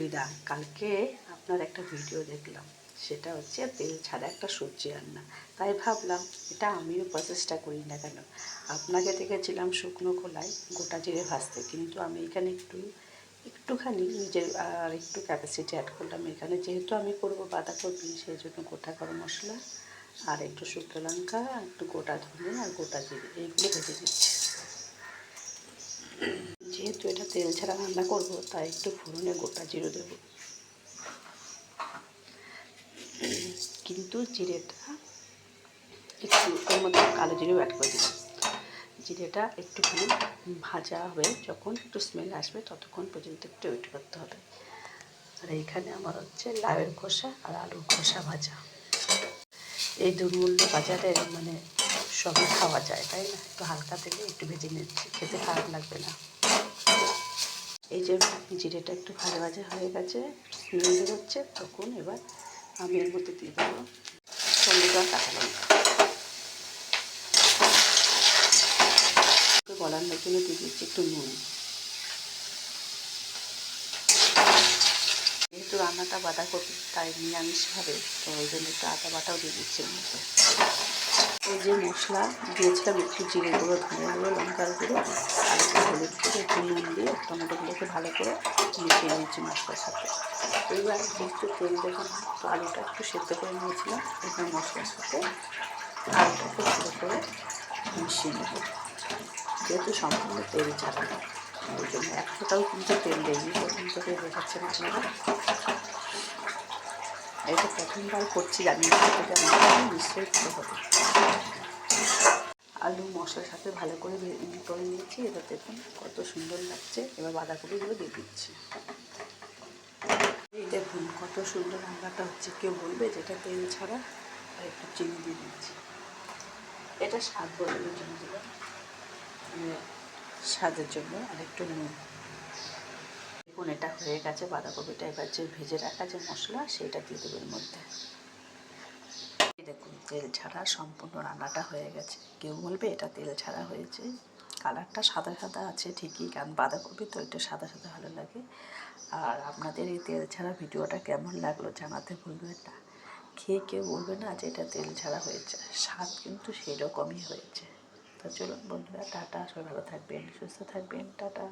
দিদা, কালকে আপনার একটা ভিডিও দেখলাম, সেটা হচ্ছে তেল ছাড়া একটা সবজি রান্না। তাই ভাবলাম এটা আমিও প্রচেষ্টা করি না কেন। আপনাকে দেখেছিলাম শুকনো খোলায় গোটা জিরে ভাজতে, কিন্তু আমি এখানে একটুখানি নিজের আর একটু ক্যাপাসিটি অ্যাড করলাম। এখানে যেহেতু আমি করবো বাঁধাকপি, সেই জন্য গোটা গরম মশলা আর একটু শুকনো লঙ্কা, একটু গোটা ধনে আর গোটা জিরে এইগুলো ভেজে দিচ্ছি। যেহেতু এটা তেল ছাড়া রান্না করবো, তাই একটু ফোড়নে গোটা জিরে দেবো, কিন্তু জিরেটা একটু এর মধ্যে কালো জিরেও অ্যাড করে দিলাম। জিরেটা একটুখানি ভাজা হয়ে যখন একটু স্মেল আসবে ততক্ষণ পর্যন্ত একটু ওয়েট করতে হবে। আর এইখানে আমার হচ্ছে লাউয়ের খোসা আর আলুর খোসা ভাজা। এই দুর্মূল্য বাজারে মানে সবই খাওয়া যায়, তাই না? একটু হালকা তেলে একটু ভেজে নিচ্ছি, খেতে খারাপ লাগবে না। এই যে জিরেটা একটু ভাজা ভাজা হয়ে গেছে, স্মেল বেরোচ্ছে, তখন এবার আমি এর মধ্যে দিয়ে দেবো টমেটো আর কাঁচা লঙ্কা। গলার জন্য দিয়ে দিচ্ছি একটু নুন। যেহেতু রান্নাটা বাঁধাকপি, তাই নিরামিষভাবে, তো ওই জন্য একটু আদা বাটাও দিয়ে দিচ্ছি এর মধ্যে। এই যে মশলা দিয়েছিলাম, একটু জিরে গুঁড়ো, ধনে গুঁড়ো, লঙ্কার গুঁড়ো আর একটু হলুদ গুঁড়ো, একটু নুন দিয়ে টমেটোগুলোকে ভালো করে মিশিয়ে নিয়েছি মশলার সাথে। এইবার যেহেতু তেল দেবো না, তো আলুটা একটু সেদ্ধ করে নিয়েছিলাম, এবার মশলার সাথে আলুটাকে ভালো করে মিশিয়ে নেব। যেহেতু সম্পূর্ণ তেল ছাড়া, ওই জন্য এক ফোঁটাও কিন্তু তেল দেয়নি, প্রথম থেকে দেখাচ্ছেন আপনারা। এটা প্রথমবার করছি, জানি না নিশ্চয়ই ভালো হবে। আলু মশলার সাথে ভালো করে করে নিয়েছি। এবার দেখুন কত সুন্দর লাগছে। এবার বাঁধাকপিগুলো দিয়ে দিচ্ছি। এই দেখুন কত সুন্দর রান্নাটা হচ্ছে। কেউ বলবে যেটা তেল ছাড়া। আর একটু চিনি দিয়ে দিচ্ছি, এটা স্বাদ বদলের জন্য দিলাম, স্বাদের জন্য। আর একটু নুন। দেখুন এটা হয়ে গেছে বাঁধাকপিটা। এবার যে ভেজে রাখা যে মশলা, সেটা দিয়ে দেবো এর মধ্যে। দেখুন তেল ছাড়া সম্পূর্ণ রান্নাটা হয়ে গেছে। কেউ বলবে এটা তেল ছাড়া হয়েছে, কালারটা সাদা সাদা আছে ঠিকই, কারণ বাঁধাকপি তো একটু সাদা সাদা ভালো লাগে। আর আপনাদের এই তেল ছাড়া ভিডিওটা কেমন লাগলো জানাতে ভুলবেন না। খেয়ে কেউ বলবে না যে এটা তেল ছাড়া হয়েছে, স্বাদ কিন্তু সেই রকমই হয়েছে। তো চলুন বন্ধুরা, টাটা, সবাই ভালো থাকবেন, সুস্থ থাকবেন, টাটা।